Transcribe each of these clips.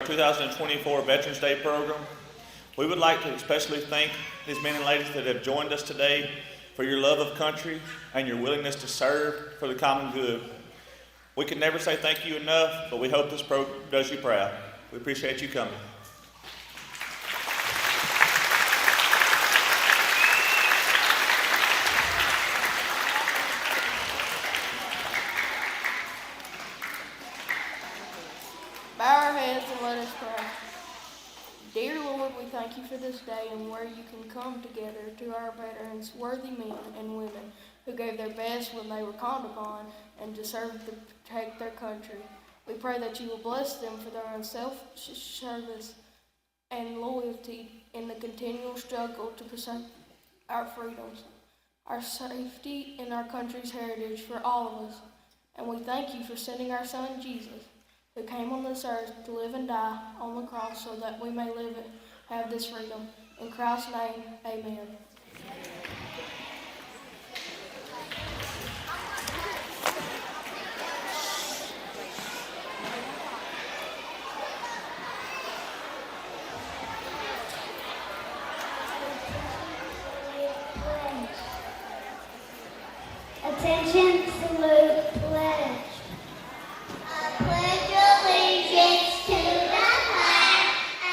2024 Veterans Day program. We would like to especially thank these men and ladies that have joined us today for your love of country and your willingness to serve for the common good. We can never say thank you enough, but we hope this program does you proud. We appreciate you coming. Bow our heads and let us pray. Dear Lord, we thank you for this day and where you can come together to our veterans, worthy men and women who gave their best when they were called upon and to serve to protect their country. We pray that you will bless them for their unselfish service and loyalty in the continual struggle to preserve our freedoms, our safety, and our country's heritage for all of us. And we thank you for sending our son Jesus, who came on this earth to live and die on the cross so that we may live and have this freedom. In Christ's name, amen. Attention, salute, pledge. I pledge allegiance to the flag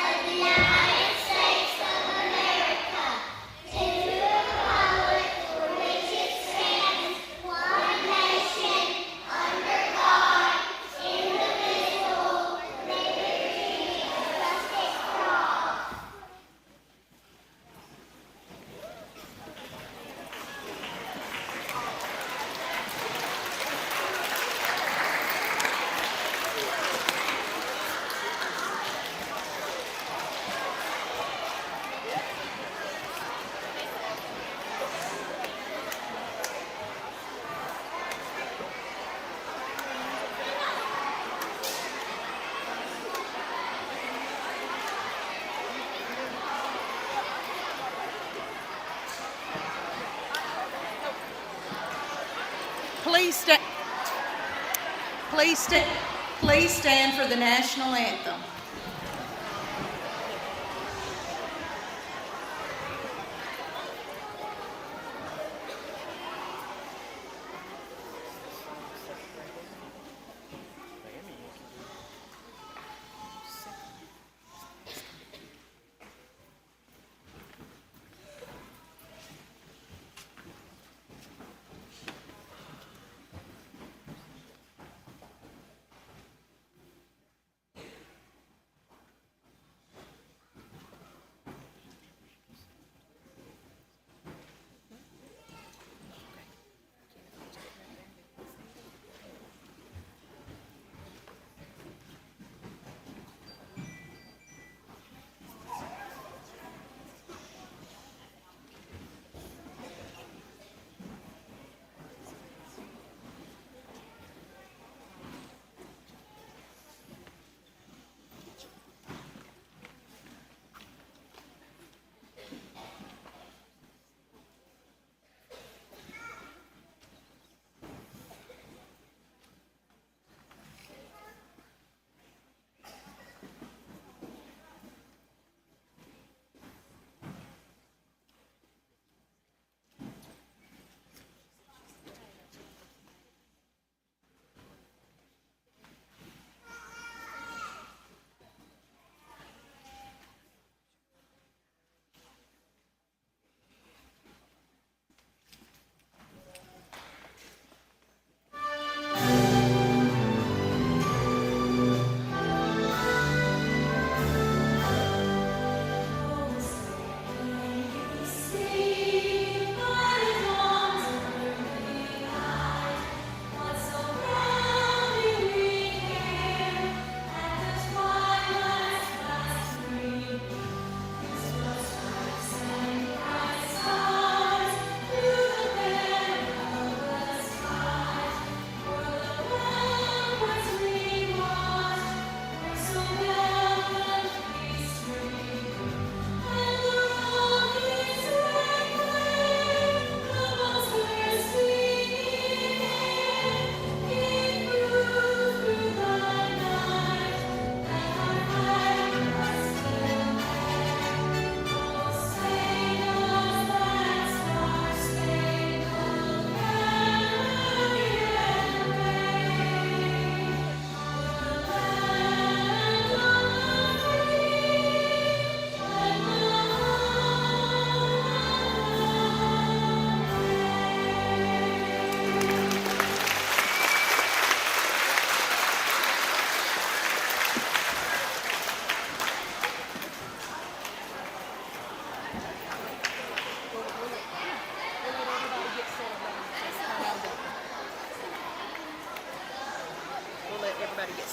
of the United States of America, to the republic for which it stands, one nation, under God, indivisible, with liberty and justice for all. Please stand for the national anthem.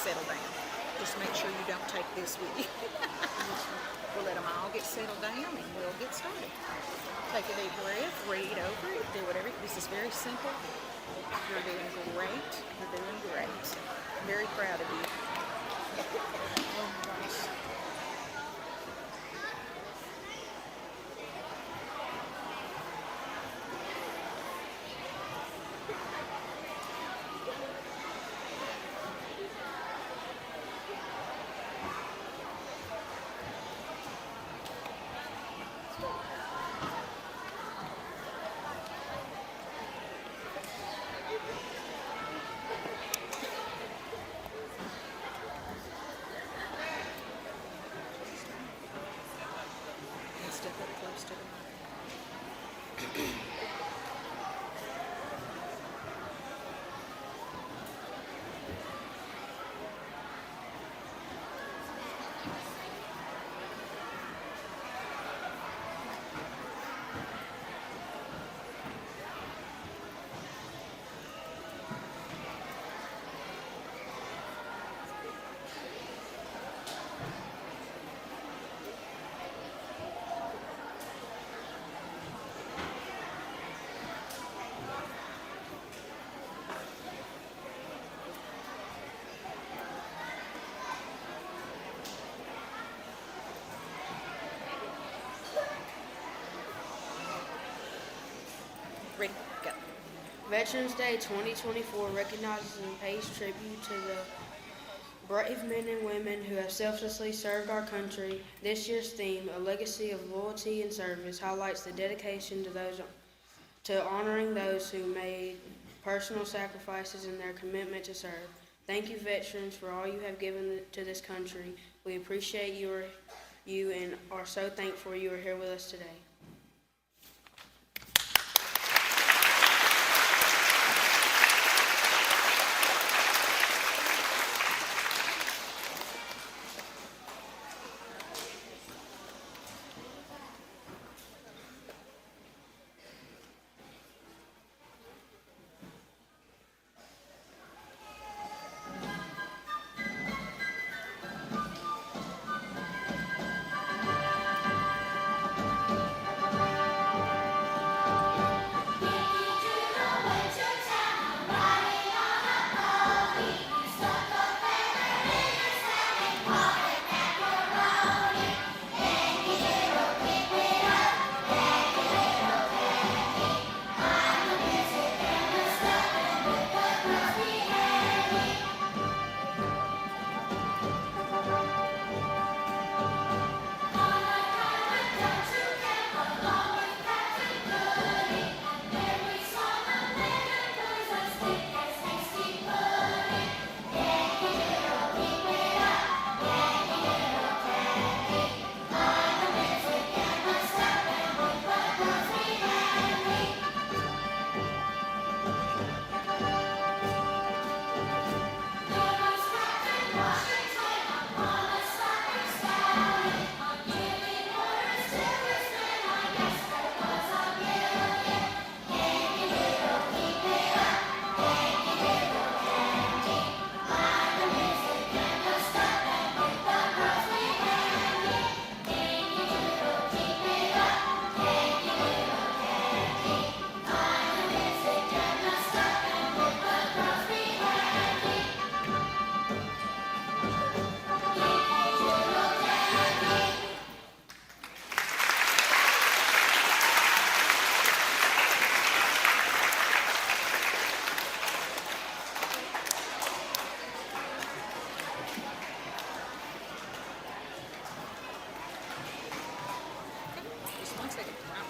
settle down. Just make sure you don't take this with you. We'll let them all get settled down and we'll get started. Take a deep breath, read over it, do whatever. This is very simple. You're doing great. You're doing great. I'm very proud of you. Oh my gosh. And step up close to the mic. Ready? Go. Veterans Day 2024 recognizes and pays tribute to the brave men and women who have selflessly served our country. This year's theme, A Legacy of Loyalty and Service, highlights the dedication to honoring those who made personal sacrifices in their commitment to serve. Thank you, veterans, for all you have given to this country. We appreciate you and are so thankful you are here with us today.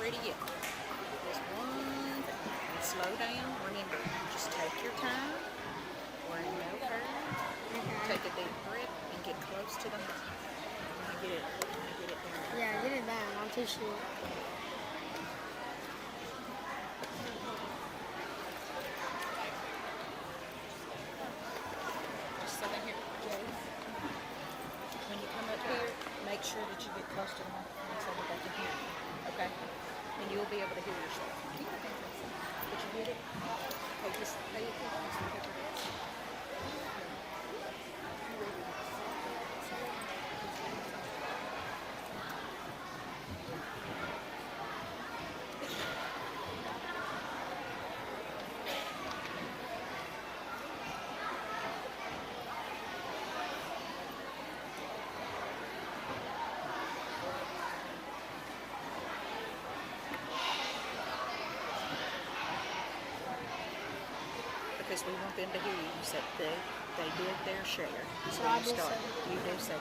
ready yet. There's one thing. And slow down. Remember, just take your time. We're in no hurry. Take a deep breath and get close to the mic. Get it down. Yeah, get it down. I'm too short. Just so down here, Jody. When you come up here, make sure that you get close to the microphone so that they can hear you. Okay? And you'll be able to hear yourself. Did you get it? Okay, just pay attention. because we want them to hear you. That they did their share. So I you did start. say that. You do say that.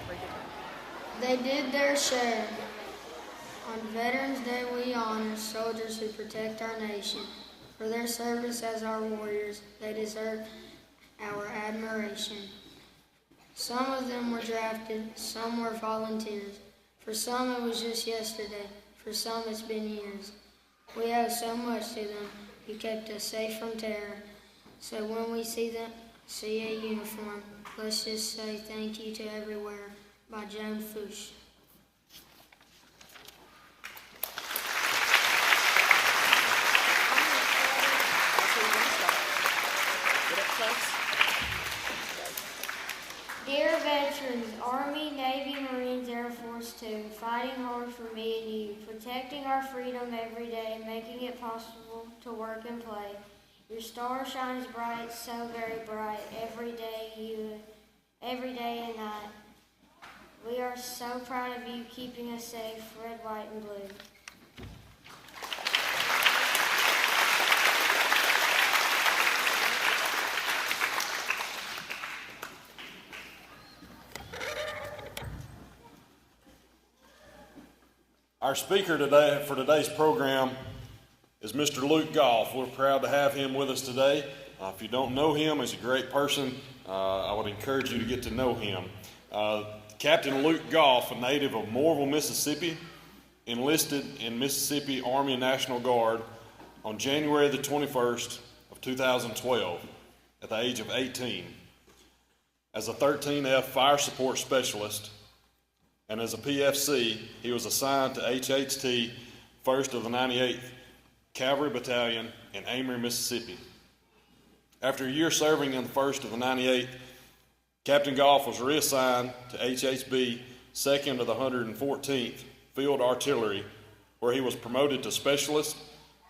Read it. They did their share. On Veterans Day, we honor soldiers who protect our nation. For their service as our warriors, they deserve our admiration. Some of them were drafted, some were volunteers. For some, it was just yesterday. For some, it's been years. We owe so much to them who kept us safe from terror. So when we see a uniform, let's just say thank you to everywhere by Joan Fuchs. That's where you're going to start. Get up close. Dear veterans, Army, Navy, Marines, Air Force too, fighting hard for me and you, protecting our freedom every day, making it possible to work and play. Your star shines bright, so very bright, every day and night. We are so proud of you, keeping us safe, red, white, and blue. Our speaker today for today's program is Mr. Luke Goff. We're proud to have him with us today. If you don't know him, he's a great person. I would encourage you to get to know him. Captain Luke Goff, a native of Moorville, Mississippi, enlisted in Mississippi Army National Guard on January the 21st of 2012 at the age of 18. As a 13F Fire Support Specialist, and as a PFC, he was assigned to HHT 1st of the 98th Cavalry Battalion in Amory, Mississippi. After a year serving in the 1st of the 98th, Captain Goff was reassigned to HHB 2nd of the 114th Field Artillery, where he was promoted to specialist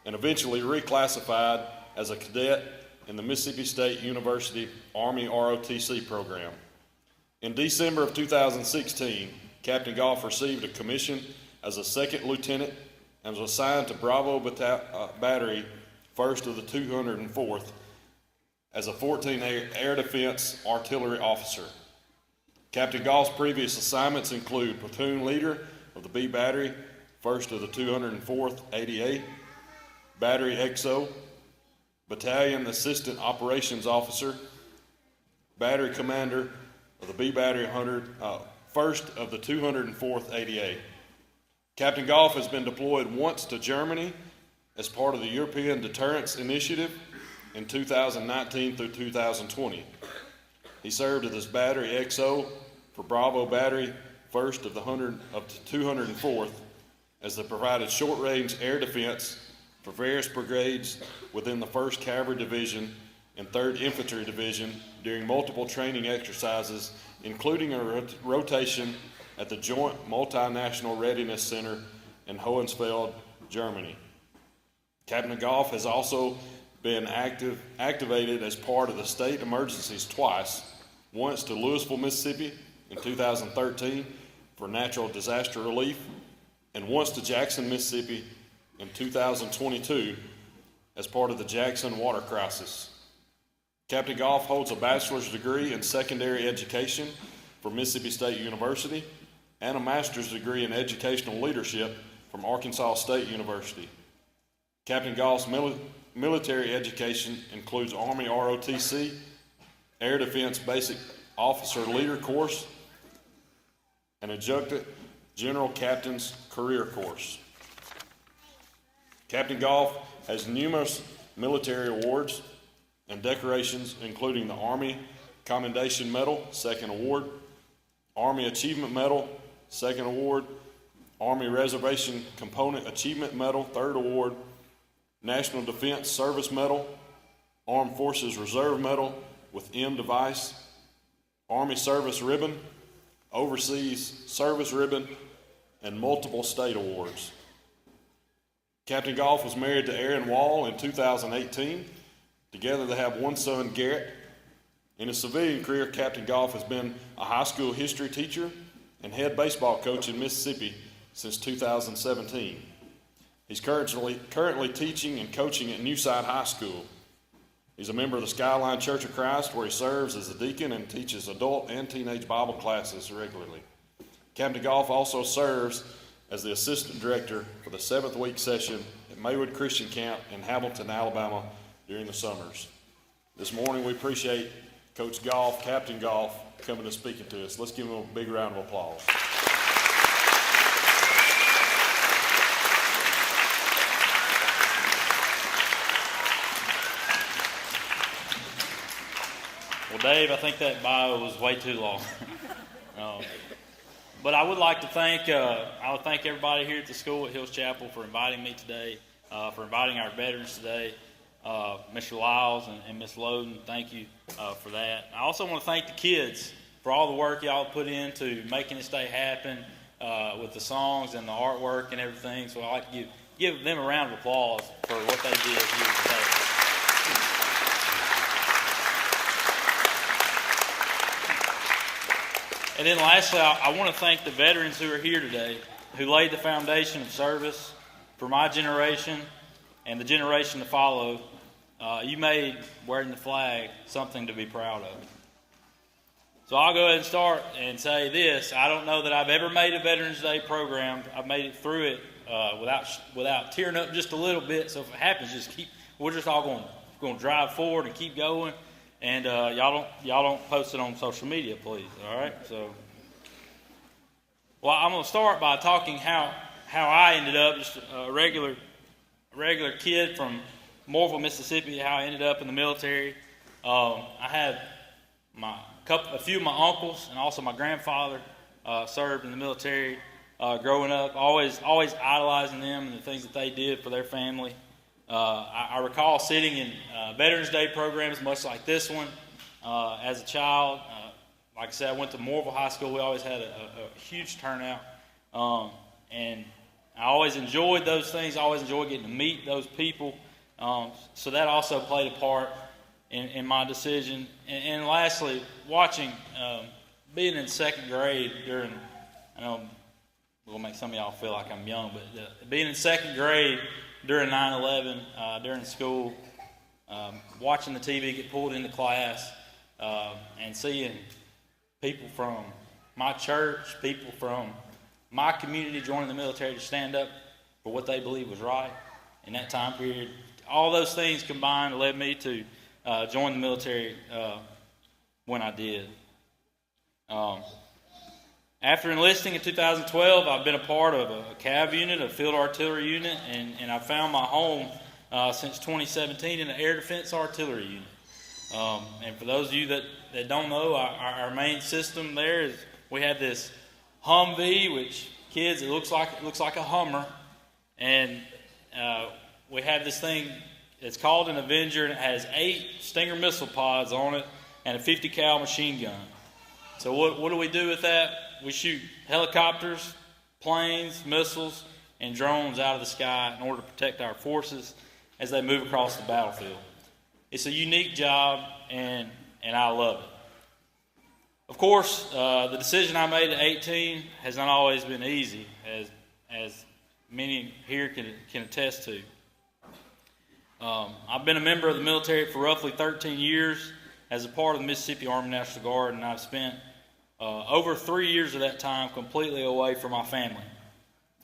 and eventually reclassified as a cadet in the Mississippi State University Army ROTC program. In December of 2016, Captain Goff received a commission as a second lieutenant and was assigned to Bravo Battery, 1st of the 204th, as a 14 Air Defense Artillery Officer. Captain Goff's previous assignments include Platoon Leader of the B Battery, 1st of the 204th ADA, Battery XO, Battalion Assistant Operations Officer, Battery Commander of the B Battery 1st of the 204th ADA. Captain Goff has been deployed once to Germany as part of the European Deterrence Initiative in 2019 through 2020. He served as Battery XO for Bravo Battery, 1st of the 204th, as they provided short-range air defense for various brigades within the 1st Cavalry Division and 3rd Infantry Division during multiple training exercises, including a rotation at the Joint Multinational Readiness Center in Hohenfeld, Germany. Captain Goff has also been activated as part of the state emergencies twice, once to Louisville, Mississippi in 2013 for natural disaster relief, and once to Jackson, Mississippi in 2022 as part of the Jackson water crisis. Captain Goff holds a bachelor's degree in secondary education from Mississippi State University and a master's degree in educational leadership from Arkansas State University. Captain Goff's military education includes Army ROTC, Air Defense Basic Officer Leader Course, and Adjutant General Captain's Career Course. Captain Goff has numerous military awards and decorations, including the Army Commendation Medal, 2nd Award, Army Achievement Medal, 2nd Award, Army Reservation Component Achievement Medal, 3rd Award, National Defense Service Medal, Armed Forces Reserve Medal with M device, Army Service Ribbon, Overseas Service Ribbon, and multiple state awards. Captain Goff was married to Erin Wall in 2018. Together they have one son, Garrett. In his civilian career, Captain Goff has been a high school history teacher and head baseball coach in Mississippi since 2017. He's currently teaching and coaching at Newside High School. He's a member of the Skyline Church of Christ, where he serves as a deacon and teaches adult and teenage Bible classes regularly. Captain Goff also serves as the assistant director for the 7th week session at Maywood Christian Camp in Hamilton, Alabama during the summers. This morning we appreciate Coach Goff, Captain Goff, coming and speaking to us. Let's give him a big round of applause. Well, Dave, I think that bio was way too long. But I would like to thank everybody here at the school at Hills Chapel for inviting me today, for inviting our veterans today. Mr. Lyles and Ms. Loden, thank you for that. I also want to thank the kids for all the work y'all put into making this day happen with the songs and the artwork and everything. So I'd like to give them a round of applause for what they did here today. And then lastly, I want to thank the veterans who are here today, who laid the foundation of service for my generation and the generation to follow. You made wearing the flag something to be proud of. So I'll go ahead and start and say this. I don't know that I've ever made a Veterans Day program. I've made it through it without tearing up just a little bit. So if it happens, we're just all going to drive forward and keep going. And y'all don't post it on social media, please. All right. So, well, I'm going to start by talking how I ended up just a regular kid from Morville, Mississippi. How I ended up in the military. I had a few of my uncles and also my grandfather served in the military. Growing up, always idolizing them and the things that they did for their family. I recall sitting in Veterans Day programs much like this one as a child. Like I said, I went to Morville High School. We always had a huge turnout. And I always enjoyed those things. I always enjoyed getting to meet those people. So that also played a part in my decision. And lastly, being in second grade during, I know we'll make some of y'all feel like I'm young, but being in second grade during 9/11, during school, watching the TV get pulled into class, and seeing people from my church, people from my community joining the military to stand up for what they believe was right in that time period. All those things combined led me to join the military when I did. After enlisting in 2012, I've been a part of a CAV unit, a field artillery unit, and I found my home since 2017 in the Air Defense Artillery Unit. And for those of you that don't know, our main system there is we have this Humvee, which kids it looks like a Hummer, and we have this thing. It's called an Avenger, and it has 8 Stinger missile pods on it and a 50 cal machine gun. So what do we do with that? We shoot helicopters, planes, missiles, and drones out of the sky in order to protect our forces as they move across the battlefield. It's a unique job, and I love it. Of course, the decision I made at 18 has not always been easy, as many here can attest to. I've been a member of the military for roughly 13 years as a part of the Mississippi Army National Guard, and I've spent over 3 years of that time completely away from my family,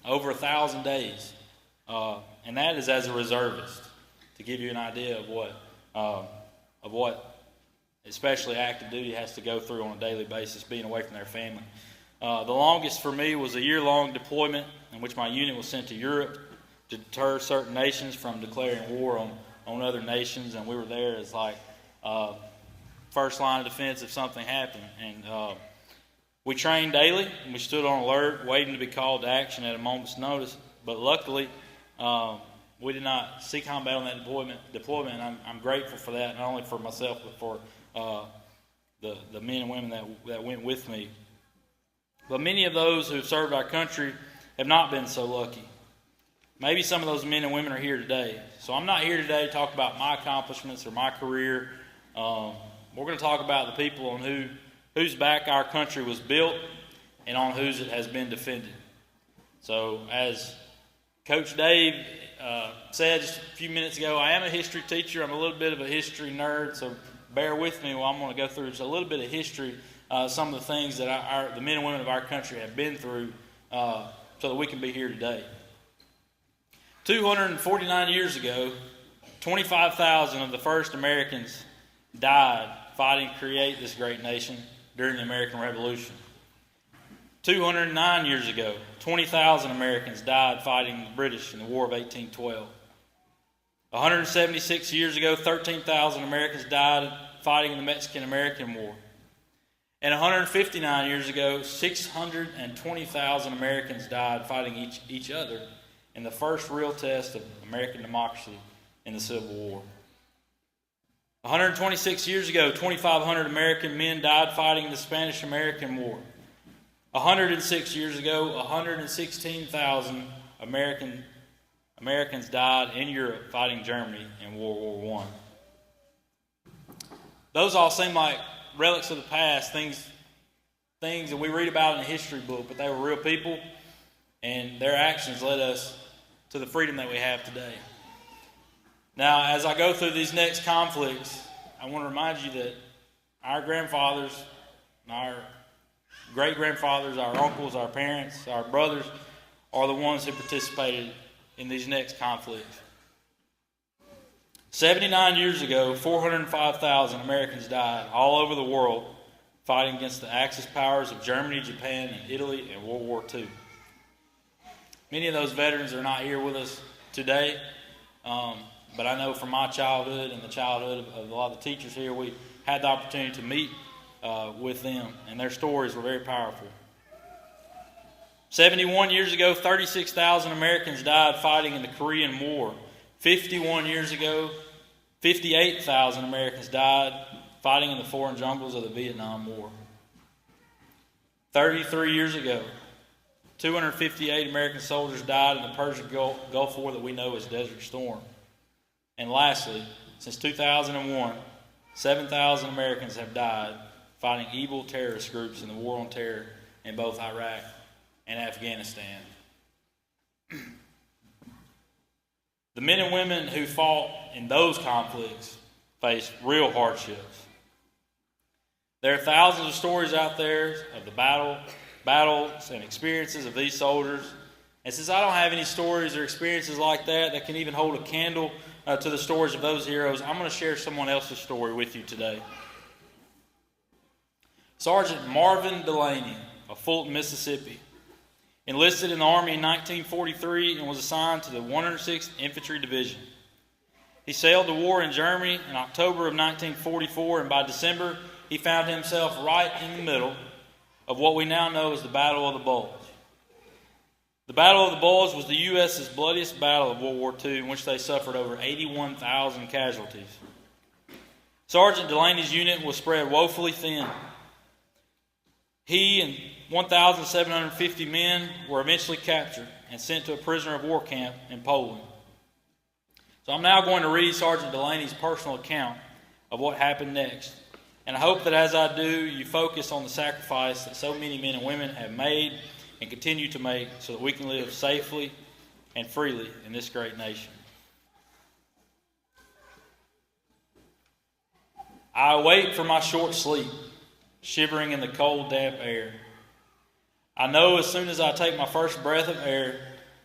over 1,000 days, and that is as a reservist. To give you an idea of what especially active duty has to go through on a daily basis, being away from their family. The longest for me was a year-long deployment in which my unit was sent to Europe to deter certain nations from declaring war on other nations, and we were there as first line of defense if something happened. And we trained daily, and we stood on alert, waiting to be called to action at a moment's notice. But luckily, we did not see combat on that deployment. And I'm grateful for that, not only for myself, but for the men and women that went with me. But many of those who have served our country have not been so lucky. Maybe some of those men and women are here today. So I'm not here today to talk about my accomplishments or my career. We're going to talk about the people on whose back our country was built and on whose it has been defended. So as Coach Dave said just a few minutes ago, I am a history teacher. I'm a little bit of a history nerd, so bear with me while I'm going to go through just a little bit of history, some of the things that the men and women of our country have been through so that we can be here today. 249 years ago, 25,000 of the first Americans died fighting to create this great nation during the American Revolution. 209 years ago, 20,000 Americans died fighting the British in the War of 1812. 176 years ago, 13,000 Americans died fighting in the Mexican-American War. And 159 years ago, 620,000 Americans died fighting each other in the first real test of American democracy in the Civil War. 126 years ago, 2,500 American men died fighting in the Spanish-American War. 106 years ago, 116,000 Americans died in Europe fighting Germany in World War I. Those all seem like relics of the past, things that we read about in a history book, but they were real people, and their actions led us to the freedom that we have today. Now, as I go through these next conflicts, I want to remind you that our grandfathers, our great-grandfathers, our uncles, our parents, our brothers are the ones who participated in these next conflicts. 79 years ago, 405,000 Americans died all over the world fighting against the Axis powers of Germany, Japan, and Italy in World War II. Many of those veterans are not here with us today, but I know from my childhood and the childhood of a lot of the teachers here, we had the opportunity to meet with them, and their stories were very powerful. 71 years ago, 36,000 Americans died fighting in the Korean War. 51 years ago, 58,000 Americans died fighting in the foreign jungles of the Vietnam War. 33 years ago, 258 American soldiers died in the Persian Gulf War that we know as Desert Storm. And lastly, since 2001, 7,000 Americans have died fighting evil terrorist groups in the war on terror in both Iraq and Afghanistan. The men and women who fought in those conflicts faced real hardships. There are thousands of stories out there of the battles and experiences of these soldiers. And since I don't have any stories or experiences like that can even hold a candle to the stories of those heroes, I'm going to share someone else's story with you today. Sergeant Marvin Delaney of Fulton, Mississippi, enlisted in the Army in 1943 and was assigned to the 106th Infantry Division. He sailed to war in Germany in October of 1944, and by December, he found himself right in the middle of what we now know as the Battle of the Bulge. The Battle of the Bulge was the U.S.'s bloodiest battle of World War II, in which they suffered over 81,000 casualties. Sergeant Delaney's unit was spread woefully thin. He and 1,750 men were eventually captured and sent to a prisoner of war camp in Poland. So I'm now going to read Sergeant Delaney's personal account of what happened next. And I hope that as I do, you focus on the sacrifice that so many men and women have made and continue to make so that we can live safely and freely in this great nation. I awake from my short sleep, shivering in the cold, damp air. I know as soon as I take my first breath of air,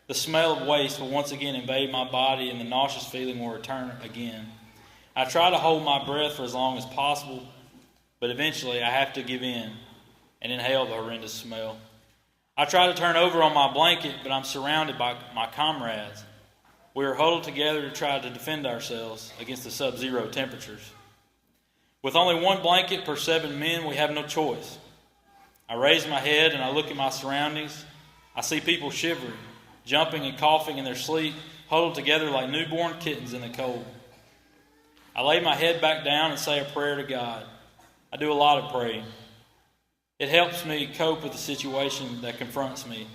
the smell of waste will once again invade my body and the nauseous feeling will return again. I try to hold my breath for as long as possible, but eventually I have to give in and inhale the horrendous smell. I try to turn over on my blanket, but I'm surrounded by my comrades. We are huddled together to try to defend ourselves against the sub-zero temperatures. With only one blanket per 7 men, we have no choice. I raise my head and I look at my surroundings. I see people shivering, jumping and coughing in their sleep, huddled together like newborn kittens in the cold. I lay my head back down and say a prayer to God. I do a lot of praying. It helps me cope with the situation that confronts me.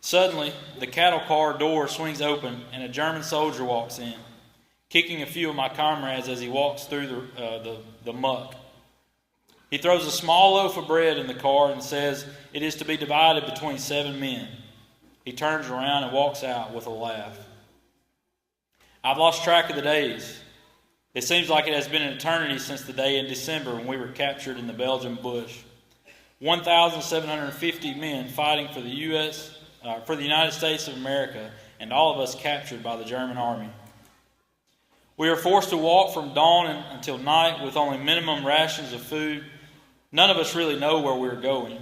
Suddenly, the cattle car door swings open and a German soldier walks in, kicking a few of my comrades as he walks through the muck. He throws a small loaf of bread in the car and says it is to be divided between 7 men. He turns around and walks out with a laugh. I've lost track of the days. It seems like it has been an eternity since the day in December when we were captured in the Belgian bush. 1,750 men fighting for the United States of America, and all of us captured by the German army. We are forced to walk from dawn until night with only minimum rations of food. None of us really know where we're going,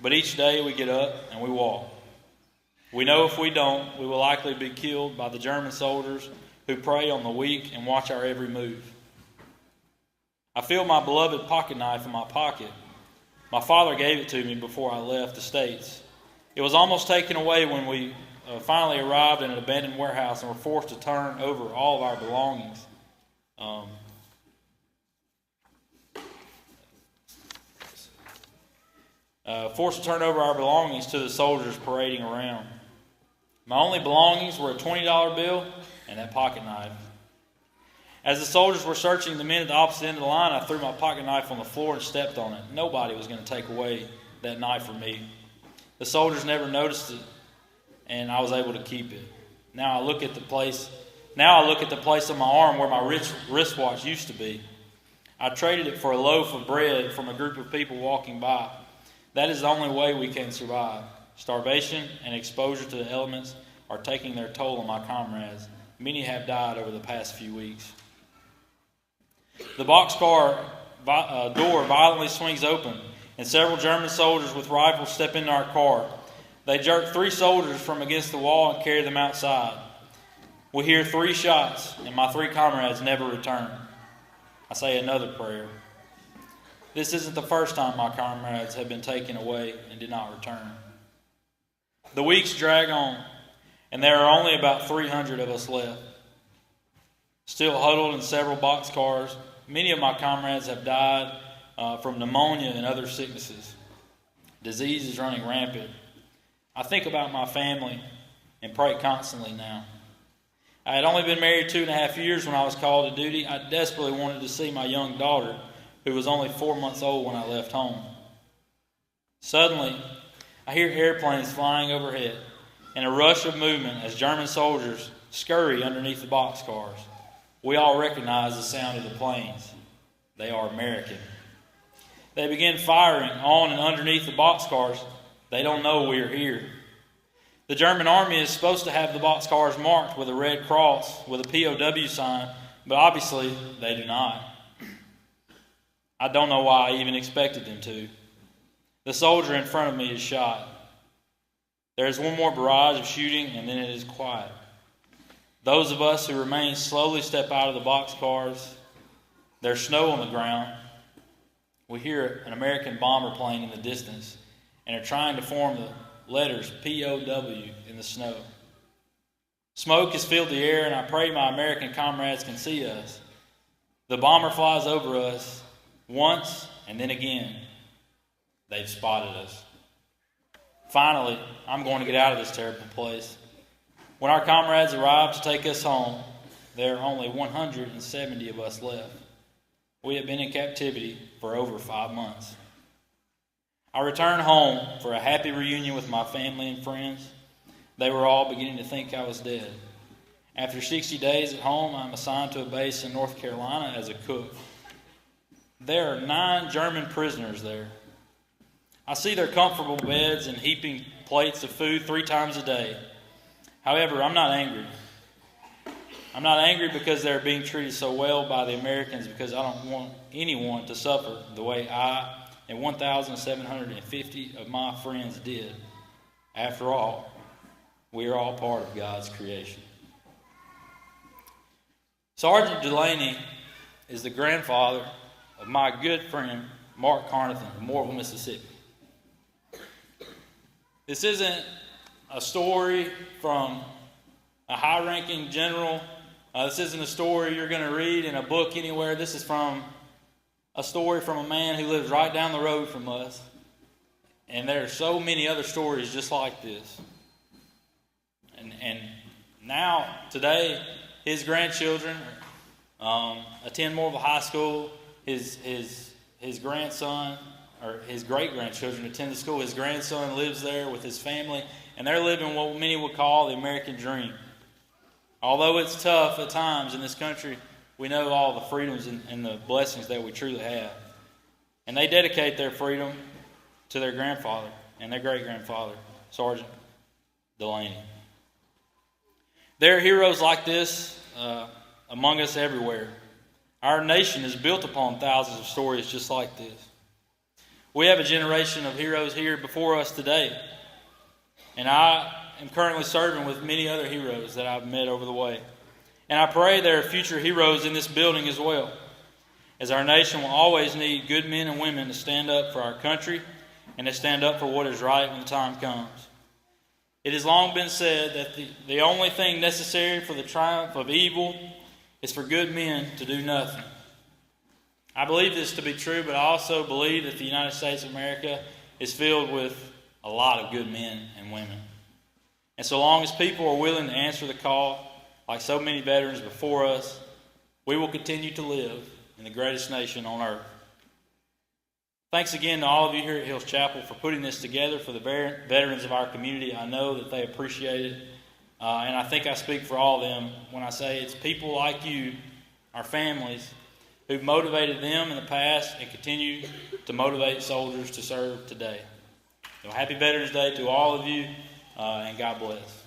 but each day we get up and we walk. We know if we don't, we will likely be killed by the German soldiers who prey on the weak and watch our every move. I feel my beloved pocket knife in my pocket. My father gave it to me before I left the States. It was almost taken away when we finally arrived in an abandoned warehouse and were forced to turn over all of our belongings. Forced to turn over our belongings to the soldiers parading around. My only belongings were a $20 bill and that pocket knife. As the soldiers were searching the men at the opposite end of the line, I threw my pocket knife on the floor and stepped on it. Nobody was going to take away that knife from me. The soldiers never noticed it, and I was able to keep it. Now I look at the place on my arm where my wristwatch used to be. I traded it for a loaf of bread from a group of people walking by. That is the only way we can survive. Starvation and exposure to the elements are taking their toll on my comrades. Many have died over the past few weeks. The boxcar door violently swings open, and several German soldiers with rifles step into our car. They jerk 3 soldiers from against the wall and carry them outside. We hear 3 shots, and my 3 comrades never return. I say another prayer. This isn't the first time my comrades have been taken away and did not return. The weeks drag on, and there are only about 300 of us left. Still huddled in several boxcars, many of my comrades have died from pneumonia and other sicknesses. Disease is running rampant. I think about my family and pray constantly now. I had only been married 2.5 years when I was called to duty. I desperately wanted to see my young daughter, who was only 4 months old when I left home. Suddenly, I hear airplanes flying overhead and a rush of movement as German soldiers scurry underneath the boxcars. We all recognize the sound of the planes. They are American. They begin firing on and underneath the boxcars. They don't know we're here. The German army is supposed to have the boxcars marked with a red cross with a POW sign, but obviously they do not. I don't know why I even expected them to. The soldier in front of me is shot. There is one more barrage of shooting, and then it is quiet. Those of us who remain slowly step out of the boxcars. There's snow on the ground. We hear an American bomber plane in the distance and are trying to form the letters POW in the snow. Smoke has filled the air, and I pray my American comrades can see us. The bomber flies over us once and then again. They've spotted us. Finally, I'm going to get out of this terrible place. When our comrades arrive to take us home, there are only 170 of us left. We have been in captivity for over 5 months. I returned home for a happy reunion with my family and friends. They were all beginning to think I was dead. After 60 days at home, I'm assigned to a base in North Carolina as a cook. There are 9 German prisoners there. I see their comfortable beds and heaping plates of food 3 times a day. However, I'm not angry. I'm not angry because they're being treated so well by the Americans, because I don't want anyone to suffer the way I and 1,750 of my friends did. After all, we are all part of God's creation. Sergeant Delaney is the grandfather of my good friend Mark Carnathan of Morville, Mississippi. This isn't a story from a high-ranking general. This isn't a story you're going to read in a book anywhere. This is from a story from a man who lives right down the road from us. And there are so many other stories just like this. And now, today, his grandchildren attend Morville High School. His grandson, or his great-grandchildren attend the school. His grandson lives there with his family, and they're living what many would call the American dream. Although it's tough at times in this country, we know all the freedoms and the blessings that we truly have. And they dedicate their freedom to their grandfather and their great-grandfather, Sergeant Delaney. There are heroes like this among us everywhere. Our nation is built upon thousands of stories just like this. We have a generation of heroes here before us today. And I am currently serving with many other heroes that I've met over the way. And I pray there are future heroes in this building as well, as our nation will always need good men and women to stand up for our country and to stand up for what is right when the time comes. It has long been said that the only thing necessary for the triumph of evil is for good men to do nothing. I believe this to be true, but I also believe that the United States of America is filled with a lot of good men and women. And so long as people are willing to answer the call, like so many veterans before us, we will continue to live in the greatest nation on earth. Thanks again to all of you here at Hills Chapel for putting this together for the veterans of our community. I know that they appreciate it, and I think I speak for all of them when I say it's people like you, our families, who've motivated them in the past and continue to motivate soldiers to serve today. So happy Veterans Day to all of you, and God bless.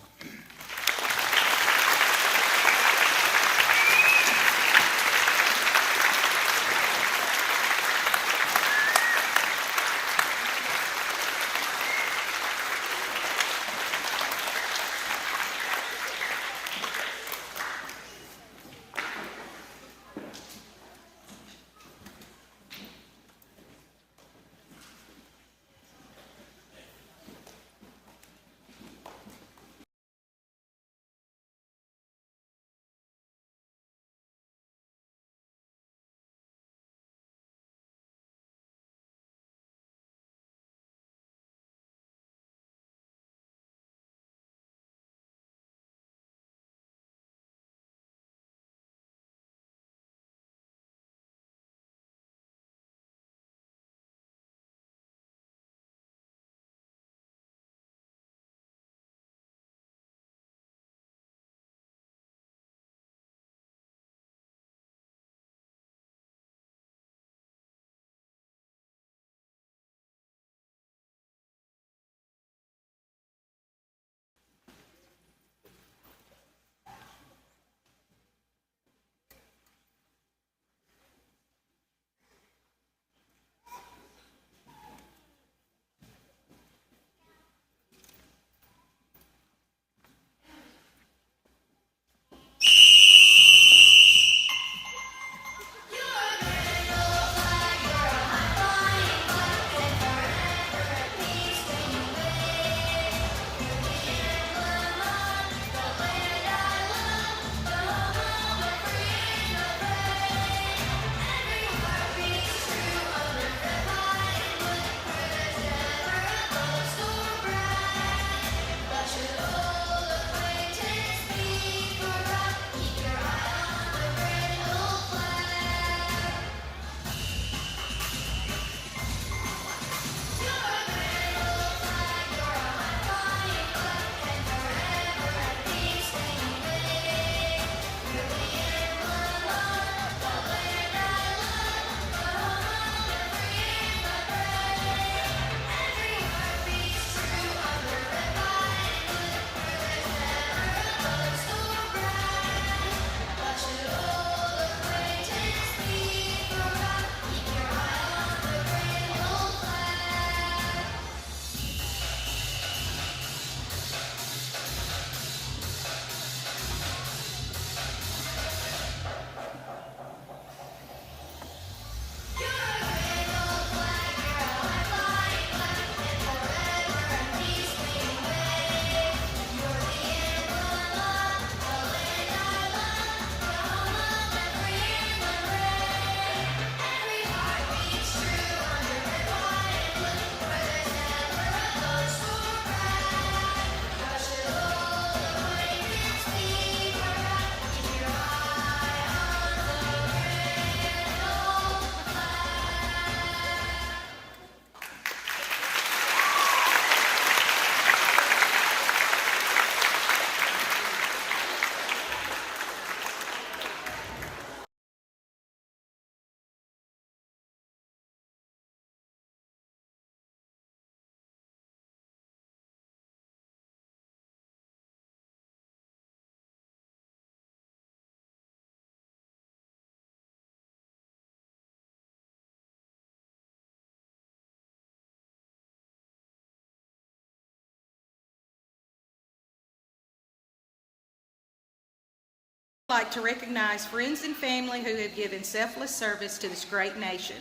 I'd like to recognize friends and family who have given selfless service to this great nation.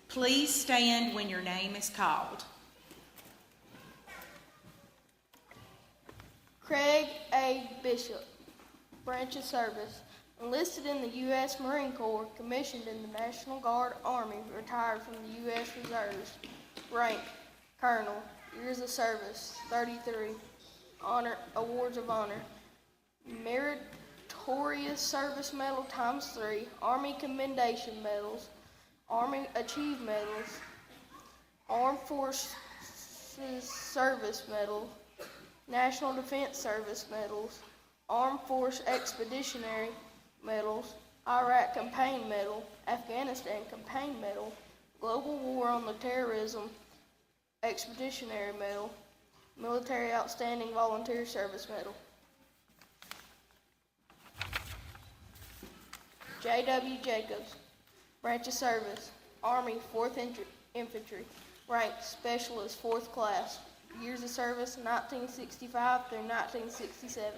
Please stand when your name is called. Craig A. Bishop, branch of service, enlisted in the U.S. Marine Corps, commissioned in the National Guard Army, retired from the U.S. Reserves, rank, colonel, years of service, 33, honor, awards of honor, Meritorious Service Medal ×3, Army Commendation Medals, Army Achieve Medals, Armed Forces Service Medal, National Defense Service Medals, Armed Force Expeditionary Medals, Iraq Campaign Medal, Afghanistan Campaign Medal, Global War on the Terrorism Expeditionary Medal, Military Outstanding Volunteer Service Medal. J.W. Jacobs, branch of service, Army 4th Infantry, rank Specialist 4th Class, years of service 1965 through 1967,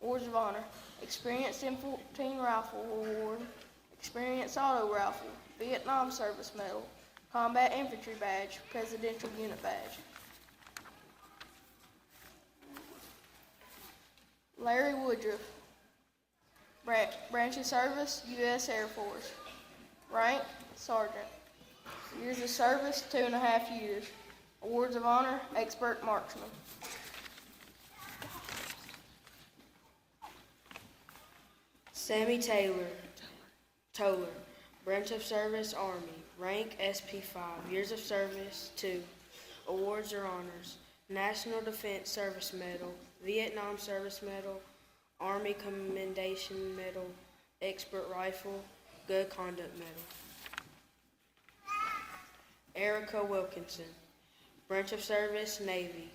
awards of honor, Experienced M14 Rifle Award, Experienced Auto Rifle, Vietnam Service Medal, Combat Infantry Badge, Presidential Unit Badge. Larry Woodruff, branch of service, U.S. Air Force, rank Sergeant, years of service 2.5 years, awards of honor, Expert Marksman. Sammy Toller, branch of service, Army, rank SP5, years of service 2, awards or honors, National Defense Service Medal, Vietnam Service Medal, Army Commendation Medal, Expert Rifle, Good Conduct Medal. Erica Wilkinson, branch of service, Navy,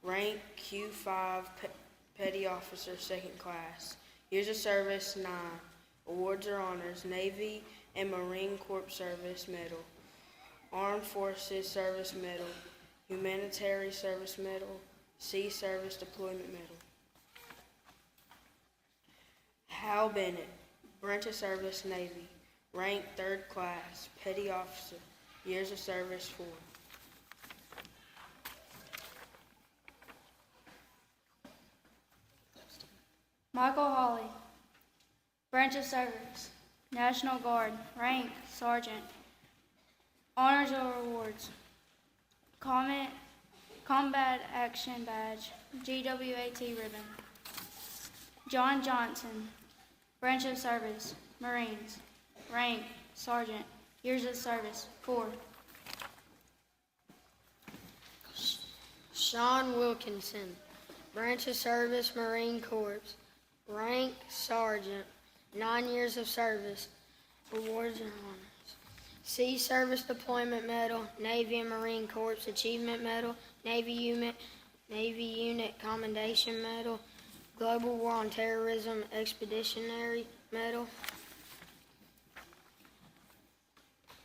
rank Q5, Petty Officer, 2nd Class, years of service 9, awards or honors, Navy and Marine Corps Service Medal, Armed Forces Service Medal, Humanitarian Service Medal, Sea Service Deployment Medal. Hal Bennett, branch of service, Navy, rank 3rd Class, Petty Officer, years of service 4. Michael Hawley, branch of service, National Guard, rank Sergeant, honors or awards, Combat Action Badge, GWAT ribbon. John Johnson, branch of service, Marines, rank Sergeant, years of service 4. Sean Wilkinson, branch of service, Marine Corps, rank Sergeant, 9 years of service, awards and honors. Sea Service Deployment Medal, Navy and Marine Corps Achievement Medal, Navy Unit Commendation Medal, Global War on Terrorism Expeditionary Medal.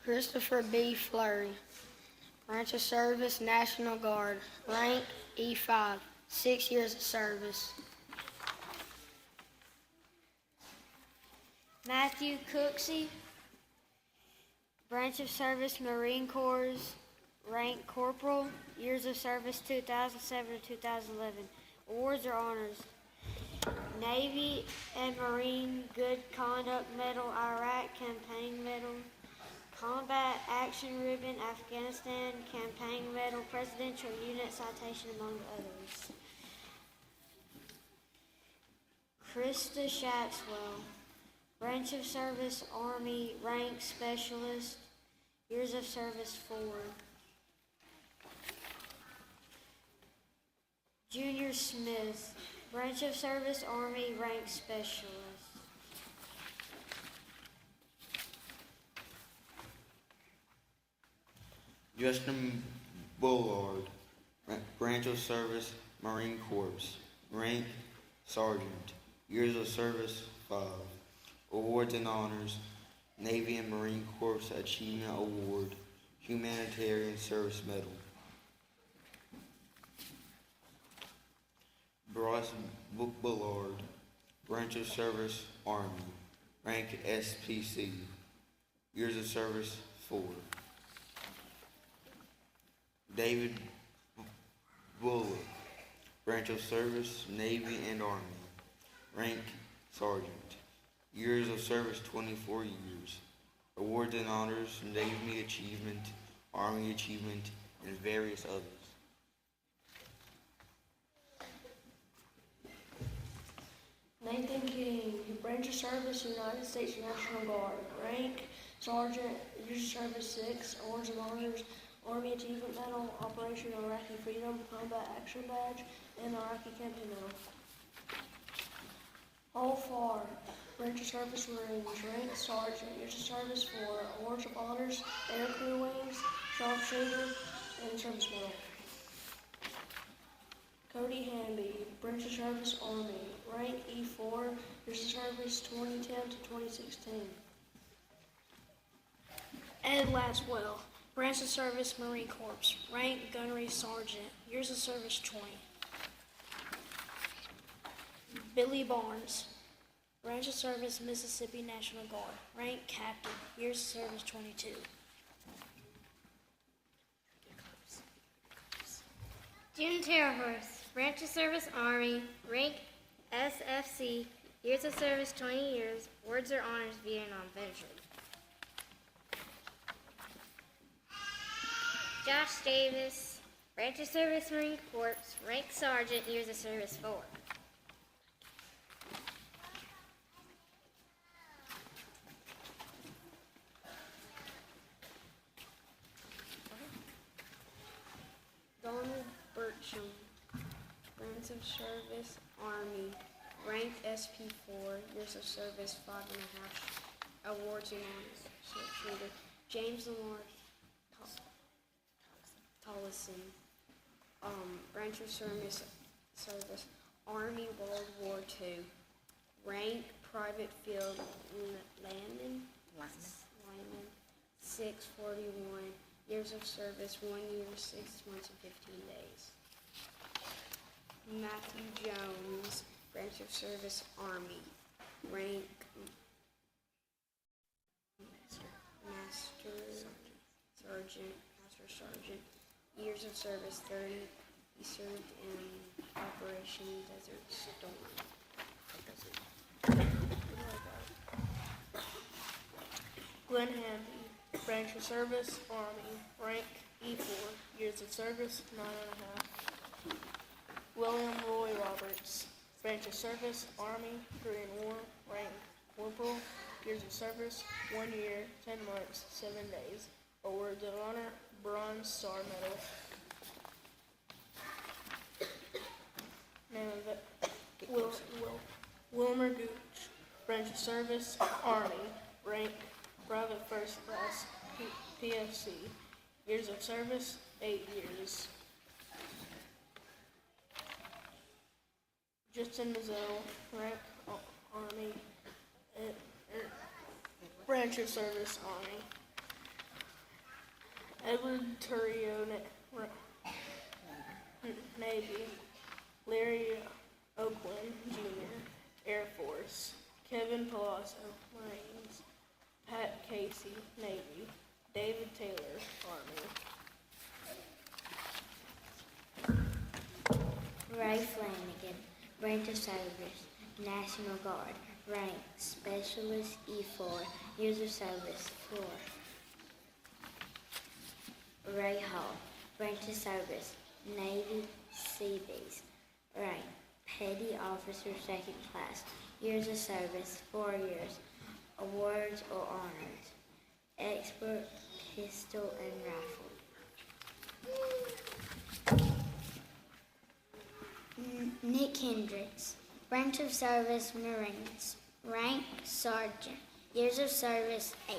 Christopher B. Fleury, branch of service, National Guard, rank E5, 6 years of service. Matthew Cooksey, branch of service, Marine Corps, rank Corporal, years of service 2007 to 2011, awards or honors, Navy and Marine Good Conduct Medal, Iraq Campaign Medal, Combat Action Ribbon, Afghanistan Campaign Medal, Presidential Unit Citation, among others. Krista Shaxwell, branch of service, Army, rank Specialist, years of service 4. Junior Smith, branch of service, Army, rank Specialist. Justin Bullard, branch of service, Marine Corps, rank Sergeant, years of service 5, awards and honors, Navy and Marine Corps Achievement Award, Humanitarian Service Medal. Bryce Bullard, Branch of Service, Army. Rank SPC. Years of service, 4. David Bullock. Branch of Service, Navy and Army. Rank Sergeant. Years of service, 24 years. Awards and honors, Navy Achievement, Army Achievement, and various others. Nathan King, Branch of Service, United States National Guard. Rank Sergeant, years of service 6, awards and honors, Army Achievement Medal, Operation Iraqi Freedom, Combat Action Badge, and Iraqi Campaign Medal. All Far, Branch of Service Marines, rank Sergeant, years of service 4, awards of honors, Air Crew Wings, Sharpshooter, and Service Medal. Cody Hamby, Branch of Service Army, rank E4, years of service 2010 to 2016. Ed Laswell, Branch of Service Marine Corps, rank Gunnery Sergeant, years of service 20. Billy Barnes, Branch of Service Mississippi National Guard, rank Captain, years of service 22. June Terrahurst, Branch of Service Army, rank SFC, years of service 20 years, awards or honors, Vietnam veteran. Josh Davis, Branch of Service Marine Corps, rank Sergeant, years of service 4. Donald Burcham, Branch of Service Army, rank SP4, years of service 5.5, awards and honors, sharpshooter. James Lamar Tollison, Branch of Service Army, World War II, rank Private Field Landman, 641, years of service 1 year, 6 months, and 15 days. Matthew Jones, Branch of Service Army, rank Master Sergeant, years of service 30. He served in Operation Desert Storm. Glenn Hamby, Branch of Service Army, rank E4, years of service 9.5. William Roy Roberts, Branch of Service Army, Korean War, rank Corporal, years of service 1 year, 10 months, 7 days. Awards of honor, Bronze Star Medal. Name of it, Wilmer Gooch, Branch of Service Army, rank Private First Class, PFC, years of service 8 years. Justin Mazzell, rank Army, Branch of Service Army. Edward Turrio, Navy. Larry Oakland, Jr., Air Force. Kevin Palazzo, Marines. Pat Casey, Navy. David Taylor, Army. Ray Flanagan, Branch of Service, National Guard, rank Specialist E4, years of service 4. Ray Hall, Branch of Service, Navy Seabees, rank Petty Officer 2nd Class, years of service 4 years, awards or honors, Expert Pistol and Rifle. Nick Hendricks, Branch of Service Marines, rank Sergeant, years of service 8.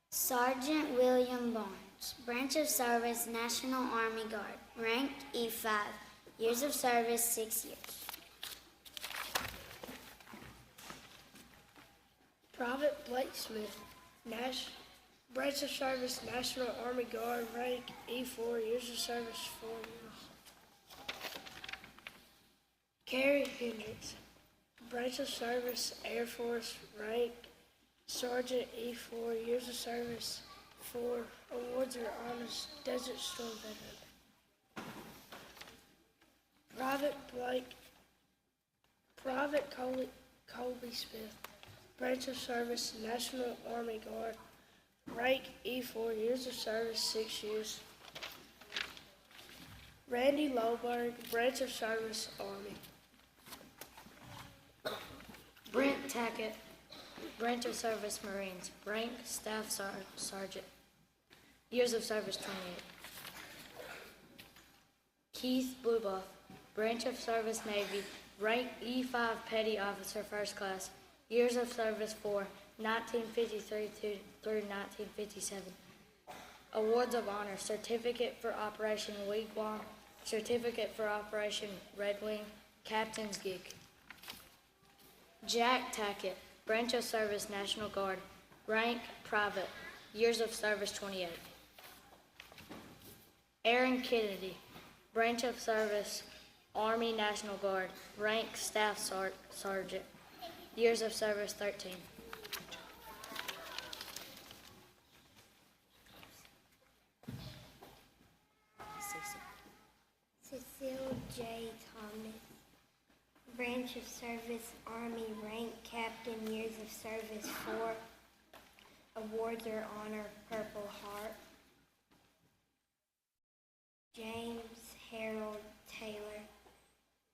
Sergeant William Barnes, Branch of Service National Army Guard, rank E5, years of service 6 years. Private Blake Smith, Branch of Service National Army Guard, rank E4, years of service 4 years. Carrie Hendricks, branch of service, Air Force, rank Sergeant E4, years of service 4, awards or honors, Desert Storm veteran. Private Colby Smith, branch of service, National Army Guard, rank E4, years of service 6 years. Randy Loberg, branch of service, Army. Brent Tackett, branch of service, Marines, rank Staff Sergeant, years of service 28. Keith Blueboff, branch of service, Navy, rank E5 Petty Officer, First Class, years of service 4, 1953 through 1957. Awards of honor, certificate for Operation Wigwam, certificate for Operation Red Wing, Captain's Gig. Jack Tackett, branch of service, National Guard, rank Private, years of service 28. Aaron Kennedy, branch of service, Army National Guard, rank Staff Sergeant, years of service 13. Cecile J. Thomas, branch of service, Army, rank Captain, years of service 4, awards or honor, Purple Heart. James Harold Taylor,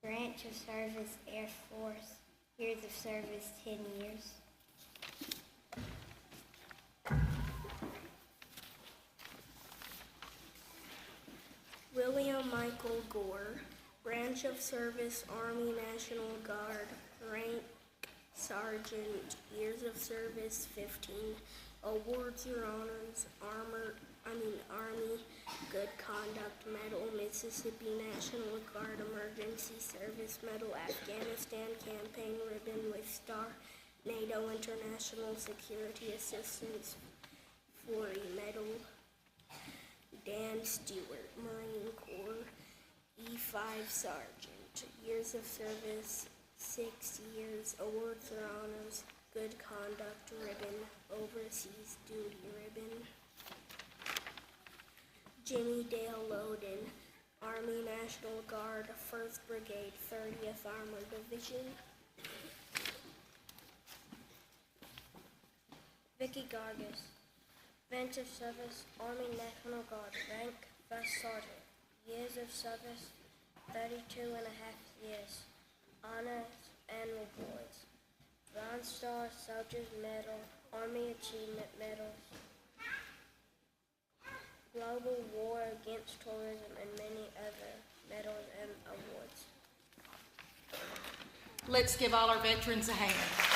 branch of service, Air Force, years of service 10 years. William Michael Gore, branch of service, Army National Guard, rank Sergeant, years of service 15, awards or honors, Army Good Conduct Medal, Mississippi National Guard Emergency Service Medal, Afghanistan Campaign Ribbon with Star, NATO International Security Assistance 40 Medal. Dan Stewart, Marine Corps, E5 Sergeant, years of service 6 years, awards or honors, Good Conduct Ribbon, Overseas Duty Ribbon. Jimmy Dale Loden, Army National Guard, 1st Brigade, 30th Armored Division. Vicky Gargas, branch of service, Army National Guard, rank First Sergeant, years of service 32 and a half years, honors and rewards, Bronze Star, Soldier's Medal, Army Achievement Medals, Global War Against Tourism, and many other medals and awards. Let's give all our veterans a hand.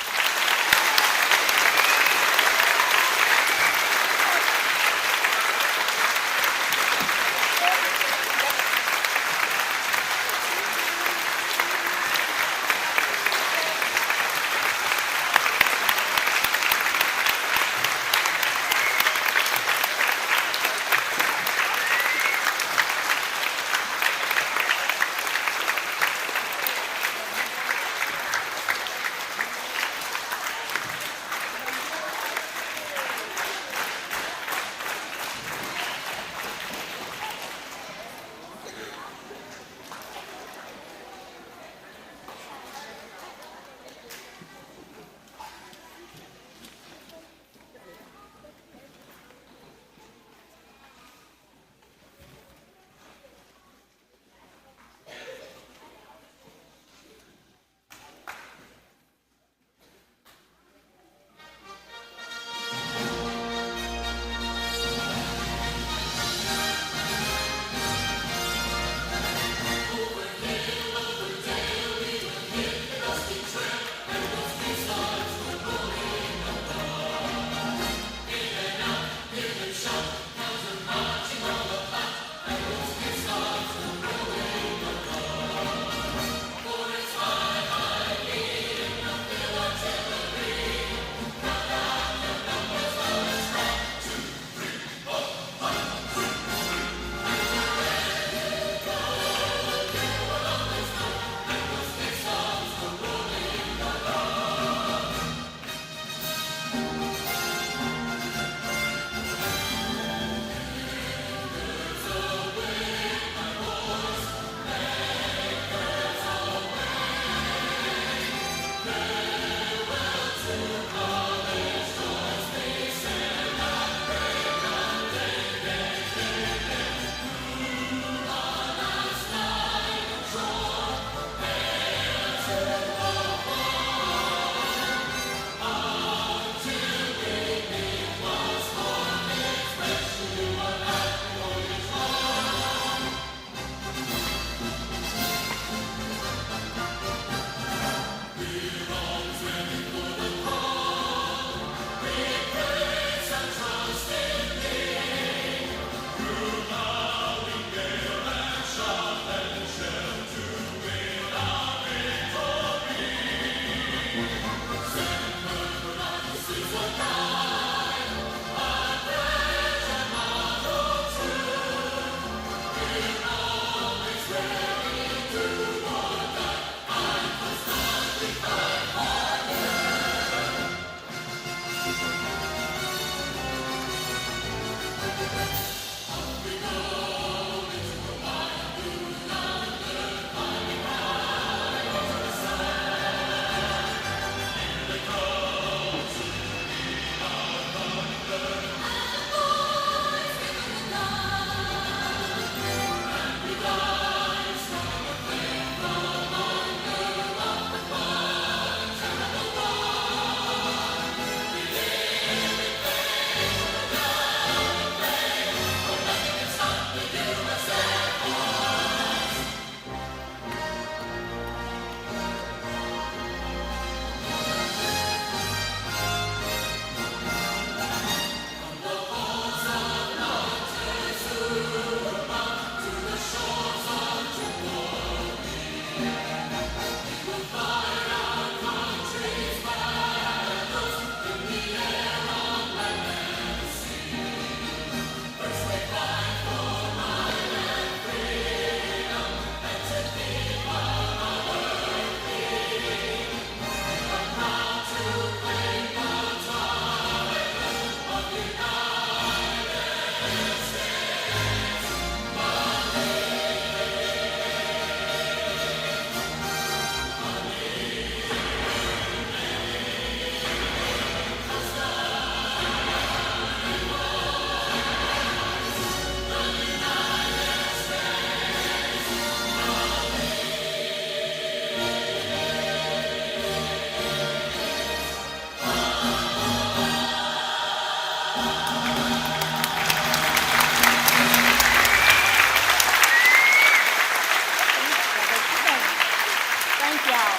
Thank y'all.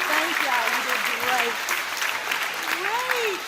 Thank y'all. You did great. Great.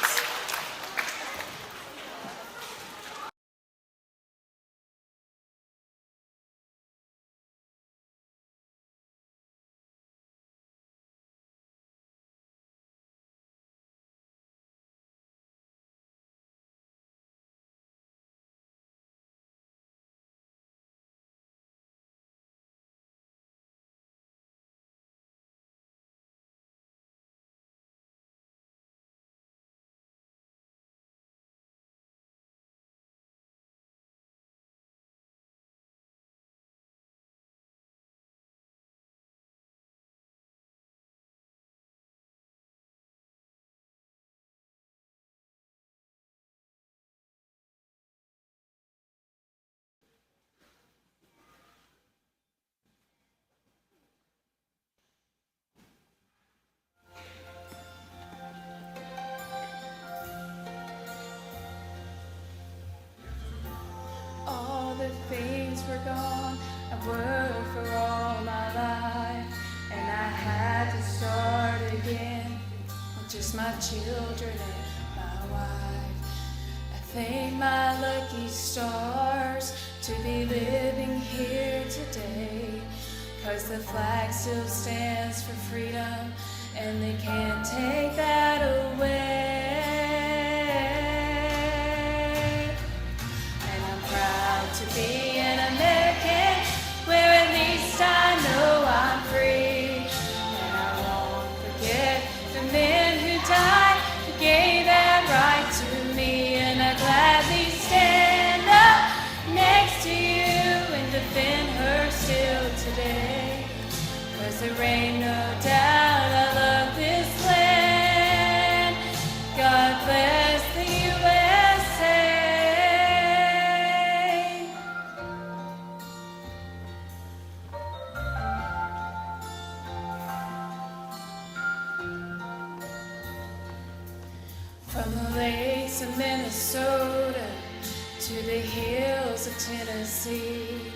All the things were gone, I've worked for all my life, and I had to start again with just my children and my wife. I thank my lucky stars to be living here today, 'cause the flag still stands for freedom, and they can't take that away. To be an American, where at least I know I'm free. And I won't forget the men who died, who gave that right to me. And I gladly stand up next to you and defend her still today. 'Cause there ain't no doubt I love this land. God bless the USA. From the lakes of Minnesota to the hills of Tennessee,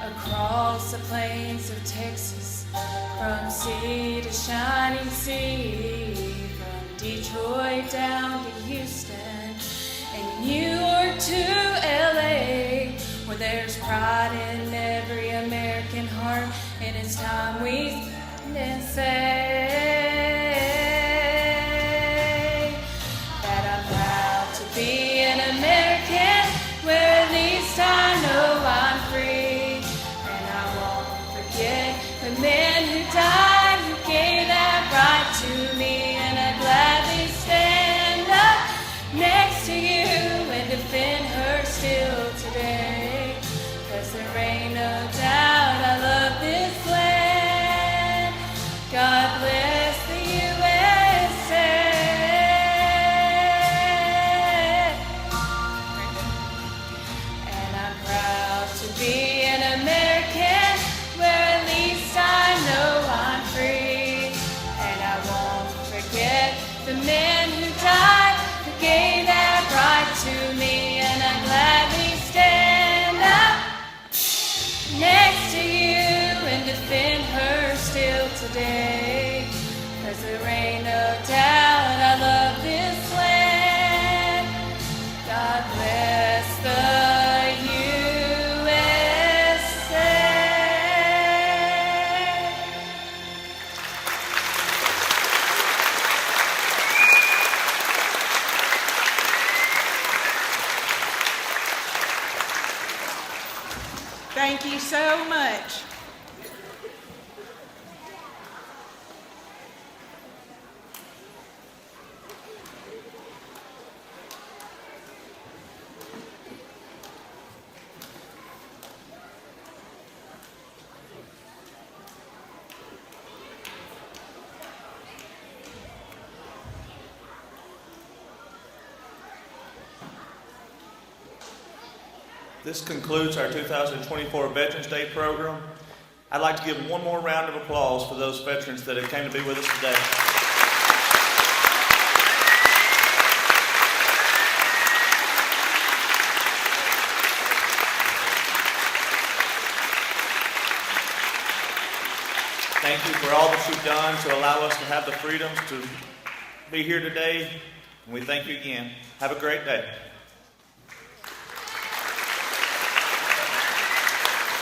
across the plains of Texas, from sea to shining sea, from Detroit down to Houston, and New York to LA, where there's pride in every American heart, and it's time we stand and say be an American, where at least I know I'm free. And I won't forget the men who died, who gave that right to me. And I gladly stand up next to you and defend her still today. 'Cause there ain't no doubt I love this land. God bless the USA. Be an American, where at least I know I'm free. And I won't forget the men who died, who gave that right to me. And I gladly stand up next to you and defend her still today. 'Cause there ain't no doubt I love this land. God bless the Thank you so much. This concludes our 2024 Veterans Day program. I'd like to give one more round of applause for those veterans that have came to be with us today. Thank you for all that you've done to allow us to have the freedoms to be here today. And we thank you again. Have a great day.